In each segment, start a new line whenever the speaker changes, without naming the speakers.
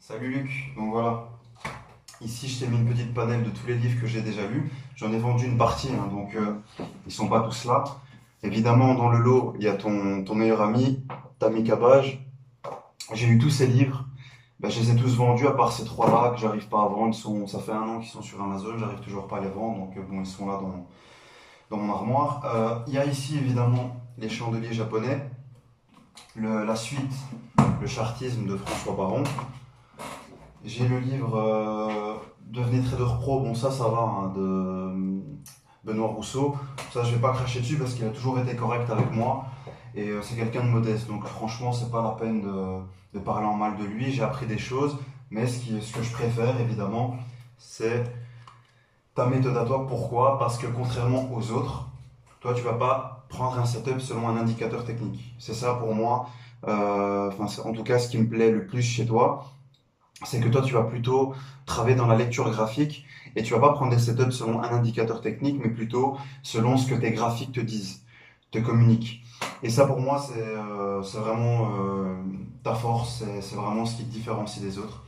Salut Luc, donc voilà, ici je t'ai mis une petite panel de tous les livres que j'ai déjà lus. J'en ai vendu une partie, hein, donc ils sont pas tous là. Évidemment, dans le lot, il y a ton meilleur ami, Tammy Cabage. J'ai lu tous ces livres, ben, je les ai tous vendus à part ces trois-là que j'arrive pas à vendre. Ça fait 1 an qu'ils sont sur Amazon, j'arrive toujours pas à les vendre, donc bon, ils sont là dans mon armoire. Il y a ici évidemment les chandeliers japonais, la suite, le chartisme de François Baron. J'ai le livre Devenez trader pro, bon ça va, hein, de Benoît Rousseau. Ça je vais pas cracher dessus parce qu'il a toujours été correct avec moi et c'est quelqu'un de modeste. Donc franchement c'est pas la peine de parler en mal de lui. J'ai appris des choses, mais ce que je préfère évidemment c'est ta méthode à toi. Pourquoi? Parce que contrairement aux autres, toi tu vas pas prendre un setup selon un indicateur technique. C'est ça pour moi, en tout cas ce qui me plaît le plus chez toi, c'est que toi, tu vas plutôt travailler dans la lecture graphique et tu vas pas prendre des setups selon un indicateur technique, mais plutôt selon ce que tes graphiques te disent, te communiquent. Et ça, pour moi, c'est vraiment ta force, c'est vraiment ce qui te différencie des autres.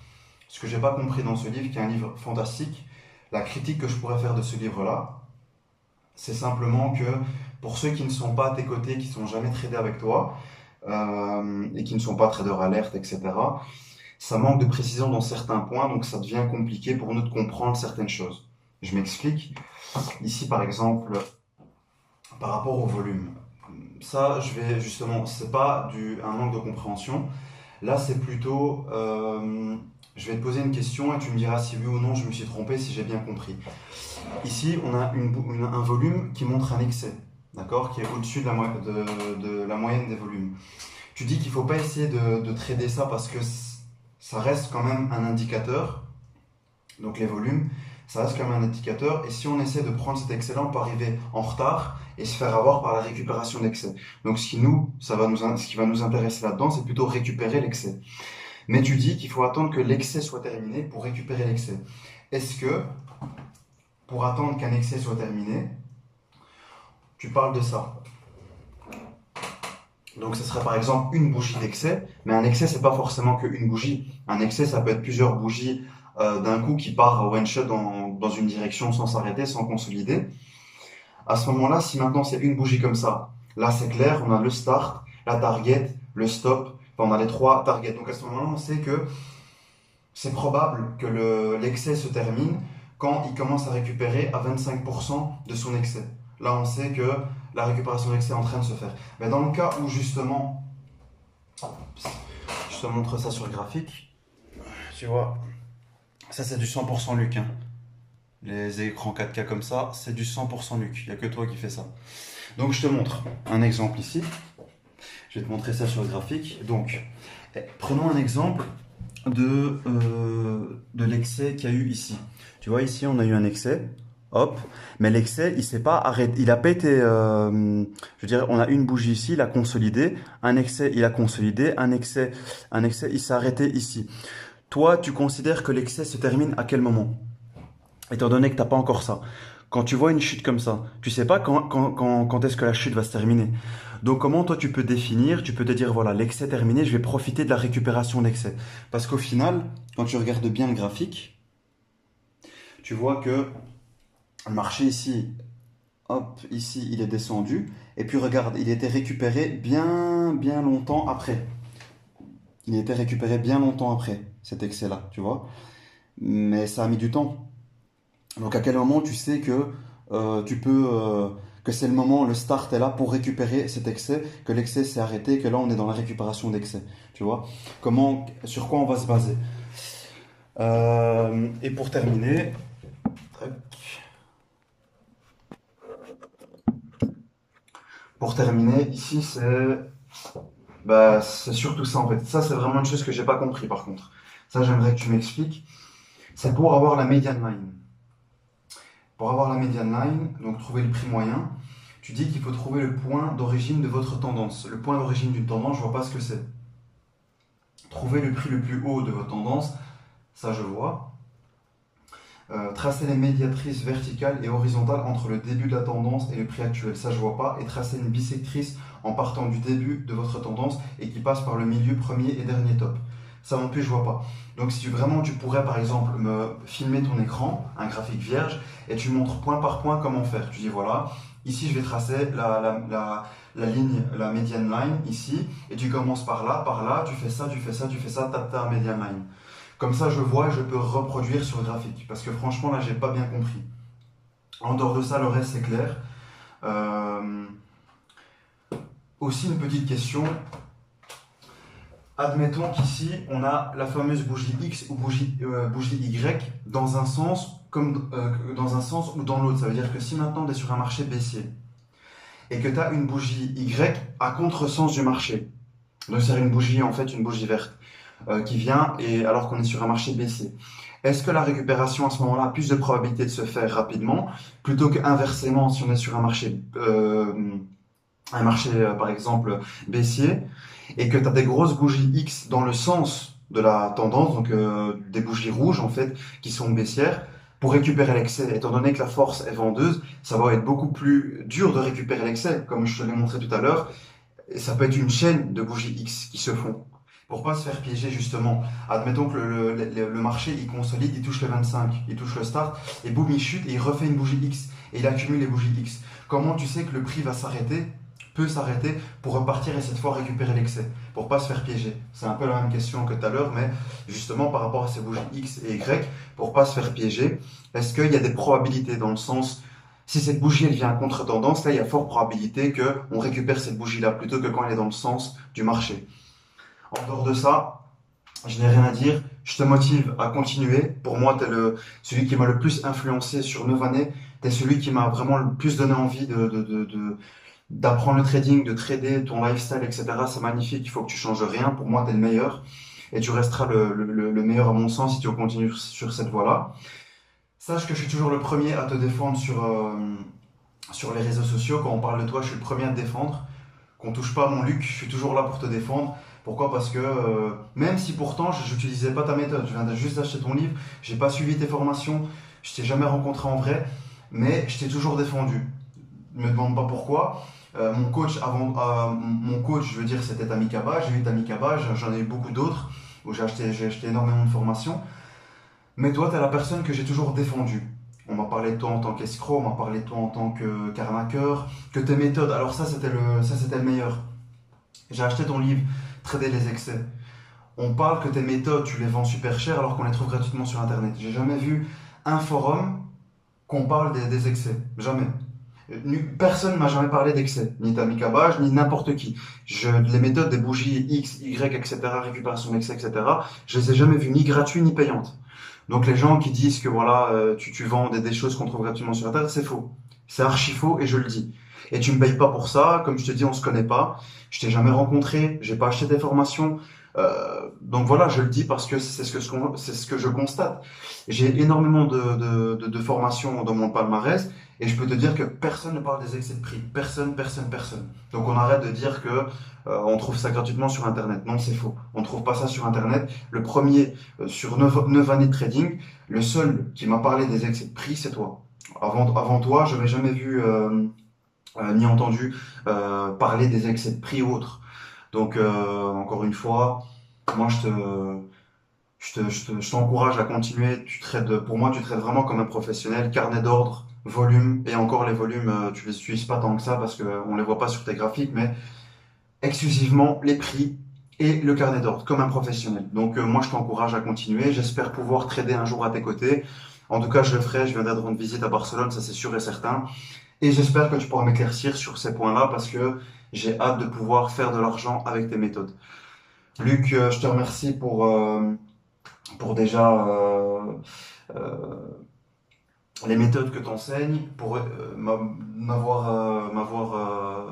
Ce que j'ai pas compris dans ce livre, qui est un livre fantastique, la critique que je pourrais faire de ce livre-là, c'est simplement que pour ceux qui ne sont pas à tes côtés, qui sont jamais tradés avec toi, et qui ne sont pas traders alerte, etc., ça manque de précision dans certains points, donc ça devient compliqué pour nous de comprendre certaines choses. Je m'explique. Ici, par exemple, par rapport au volume. Ça, je vais justement, c'est pas un manque de compréhension. Là, c'est plutôt, je vais te poser une question et tu me diras si oui ou non je me suis trompé, si j'ai bien compris. Ici, on a un volume qui montre un excès, d'accord, qui est au-dessus de la moyenne des volumes. Tu dis qu'il ne faut pas essayer de trader ça parce que ça reste quand même un indicateur, donc les volumes, ça reste quand même un indicateur, et si on essaie de prendre cet excès-là, on peut arriver en retard et se faire avoir par la récupération d'excès. Donc ce qui va nous intéresser là-dedans, c'est plutôt récupérer l'excès. Mais tu dis qu'il faut attendre que l'excès soit terminé pour récupérer l'excès. Est-ce que, pour attendre qu'un excès soit terminé, tu parles de ça? Donc ce serait par exemple une bougie d'excès, mais un excès c'est pas forcément qu'une bougie. Un excès ça peut être plusieurs bougies d'un coup qui part one shot dans une direction sans s'arrêter, sans consolider. À ce moment-là, si maintenant c'est une bougie comme ça, là c'est clair, on a le start, la target, le stop, enfin, on a les trois targets. Donc à ce moment-là, on sait que c'est probable que l'excès se termine quand il commence à récupérer à 25% de son excès. Là, on sait que la récupération d'excès est en train de se faire. Mais dans le cas où justement, je te montre ça sur le graphique, tu vois, ça c'est du 100% Luc, hein. Les écrans 4K comme ça, c'est du 100% Luc. Il n'y a que toi qui fais ça. Donc je te montre un exemple ici. Je vais te montrer ça sur le graphique. Donc, prenons un exemple de l'excès qu'il y a eu ici. Tu vois, ici, on a eu un excès. Hop, mais l'excès, il s'est pas arrêté, il a pas été, je veux dire, on a une bougie ici, il a consolidé, un excès, il a consolidé, un excès, il s'est arrêté ici. Toi, tu considères que l'excès se termine à quel moment? Étant donné que t'as pas encore ça. Quand tu vois une chute comme ça, tu sais pas quand est-ce que la chute va se terminer. Donc comment toi tu peux définir, tu peux te dire voilà, l'excès terminé, je vais profiter de la récupération d'excès. Parce qu'au final, quand tu regardes bien le graphique, tu vois que le marché ici, hop, ici, il est descendu. Et puis regarde, il était récupéré bien longtemps après. Il était récupéré bien longtemps après, cet excès-là, tu vois. Mais ça a mis du temps. Donc à quel moment tu sais que que c'est le moment, le start est là pour récupérer cet excès, que l'excès s'est arrêté, que là on est dans la récupération d'excès, tu vois. Sur quoi on va se baser. Et pour terminer, ici c'est surtout ça en fait. Ça c'est vraiment une chose que j'ai pas compris par contre. Ça j'aimerais que tu m'expliques. C'est pour avoir la median line. Pour avoir la median line, donc trouver le prix moyen, tu dis qu'il faut trouver le point d'origine de votre tendance. Le point d'origine d'une tendance, je vois pas ce que c'est. Trouver le prix le plus haut de votre tendance, ça je vois. Tracer les médiatrices verticales et horizontales entre le début de la tendance et le prix actuel, ça je vois pas. Et tracer une bisectrice en partant du début de votre tendance et qui passe par le milieu, premier et dernier top. ça non plus je vois pas. Donc si vraiment tu pourrais par exemple me filmer ton écran, un graphique vierge, et tu montres point par point comment faire. Tu dis voilà, ici je vais tracer la ligne, la median line ici, et tu commences par là, tu fais ça, tu fais ça, tu fais ça, tape ta median line. Comme ça je vois, je peux reproduire sur le graphique, parce que franchement là j'ai pas bien compris. En dehors de ça, le reste c'est clair. Euh, Aussi une petite question. Admettons qu'ici, on a la fameuse bougie X ou bougie Y dans un sens, dans un sens ou dans l'autre. Ça veut dire que si maintenant tu es sur un marché baissier et que tu as une bougie Y à contresens du marché, donc c'est une bougie, en fait, une bougie verte qui vient et alors qu'on est sur un marché baissier. Est-ce que la récupération à ce moment-là a plus de probabilité de se faire rapidement plutôt qu'inversement si on est sur un marché par exemple baissier et que tu as des grosses bougies X dans le sens de la tendance, donc des bougies rouges en fait qui sont baissières, pour récupérer l'excès. Étant donné que la force est vendeuse, ça va être beaucoup plus dur de récupérer l'excès, comme je te l'ai montré tout à l'heure. Et ça peut être une chaîne de bougies X qui se font. Pour pas se faire piéger justement. Admettons que le marché il consolide, il touche le 25, il touche le start, et boum, il chute et il refait une bougie X. Et il accumule les bougies X. Comment tu sais que le prix va s'arrêter, peut s'arrêter pour repartir et cette fois récupérer l'excès, pour pas se faire piéger. C'est un peu la même question que tout à l'heure, mais justement par rapport à ces bougies X et Y, pour pas se faire piéger, est-ce qu'il y a des probabilités dans le sens, si cette bougie elle vient à contre-tendance, là il y a fort probabilité qu'on récupère cette bougie-là plutôt que quand elle est dans le sens du marché. En dehors de ça, je n'ai rien à dire. Je te motive à continuer. Pour moi, tu es celui qui m'a le plus influencé sur 9 années. Tu es celui qui m'a vraiment le plus donné envie d'apprendre le trading, de trader, ton lifestyle, etc. C'est magnifique. Il faut que tu changes rien. Pour moi, tu es le meilleur. Et tu resteras le meilleur à mon sens si tu continues sur cette voie-là. Sache que je suis toujours le premier à te défendre sur les réseaux sociaux. Quand on parle de toi, je suis le premier à te défendre. Qu'on touche pas à mon Luc, je suis toujours là pour te défendre. Pourquoi? Parce que même si pourtant je n'utilisais pas ta méthode, je viens juste d'acheter ton livre, j'ai pas suivi tes formations, je t'ai jamais rencontré en vrai, mais je t'ai toujours défendu. Ne me demande pas pourquoi. Mon coach, je veux dire, c'était Tamikaba. J'ai eu Tamikaba, j'en ai eu beaucoup d'autres où j'ai acheté énormément de formations. Mais toi, tu es la personne que j'ai toujours défendue. On m'a parlé de toi en tant qu'escroc, on m'a parlé de toi en tant qu'arnaqueur, que tes méthodes. Alors ça, c'était le meilleur. J'ai acheté ton livre, Trader les excès. On parle que tes méthodes, tu les vends super cher alors qu'on les trouve gratuitement sur Internet. J'ai jamais vu un forum qu'on parle des excès. Jamais. Personne ne m'a jamais parlé d'excès. Ni Tamikabage, ni n'importe qui. Les méthodes des bougies X, Y, etc., récupération d'excès, etc., je les ai jamais vues ni gratuites ni payantes. Donc les gens qui disent que voilà, tu vends des choses qu'on trouve gratuitement sur Internet, c'est faux. C'est archi faux et je le dis. Et tu me payes pas pour ça, comme je te dis, on se connaît pas. Je t'ai jamais rencontré, j'ai pas acheté des formations. Donc voilà, je le dis parce que c'est ce que je constate. J'ai énormément de formations dans mon palmarès et je peux te dire que personne ne parle des excès de prix. Personne, personne, personne. Donc on arrête de dire que on trouve ça gratuitement sur Internet. Non, c'est faux. On trouve pas ça sur Internet. Le premier, sur 9 années de trading, le seul qui m'a parlé des excès de prix, c'est toi. Avant toi, je n'avais jamais vu ni entendu parler des excès de prix ou autres. Donc, encore une fois, moi, je t'encourage à continuer. Pour moi, tu traites vraiment comme un professionnel, carnet d'ordre, volume, et encore les volumes, tu les utilises pas tant que ça parce qu'on les voit pas sur tes graphiques, mais exclusivement les prix et le carnet d'ordre, comme un professionnel. Donc, moi, je t'encourage à continuer. J'espère pouvoir trader un jour à tes côtés. En tout cas, je le ferai. Je viendrai de rendre visite à Barcelone, ça c'est sûr et certain. Et j'espère que tu pourras m'éclaircir sur ces points-là parce que j'ai hâte de pouvoir faire de l'argent avec tes méthodes. Luc, je te remercie pour déjà les méthodes que tu enseignes, pour m'avoir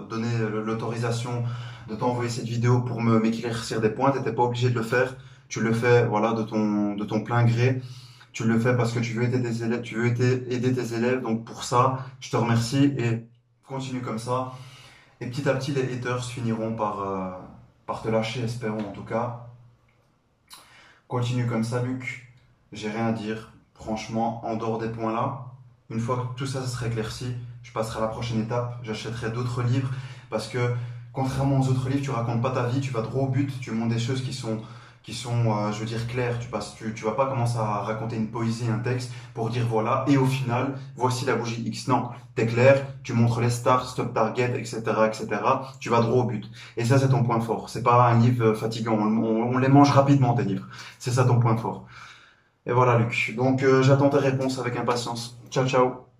donné l'autorisation de t'envoyer cette vidéo pour m'éclaircir des points. Tu n'étais pas obligé de le faire. Tu le fais voilà, de ton plein gré. Tu le fais parce que tu veux aider tes élèves, aider tes élèves. Donc pour ça, je te remercie et continue comme ça. Et petit à petit, les haters finiront par te lâcher, espérons en tout cas. Continue comme ça, Luc. J'ai rien à dire. Franchement, en dehors des points là, une fois que tout ça sera éclairci, je passerai à la prochaine étape. J'achèterai d'autres livres parce que contrairement aux autres livres, tu racontes pas ta vie, tu vas droit au but, tu montres des choses qui sont, je veux dire, clairs. Tu vas pas commencer à raconter une poésie, un texte pour dire voilà, et au final, voici la bougie X. Non, t'es clair, tu montres les stars, stop target, etc., etc. Tu vas droit au but. Et ça, c'est ton point fort. C'est pas un livre fatigant. On les mange rapidement, tes livres. C'est ça ton point fort. Et voilà, Luc. Donc, j'attends tes réponses avec impatience. Ciao, ciao.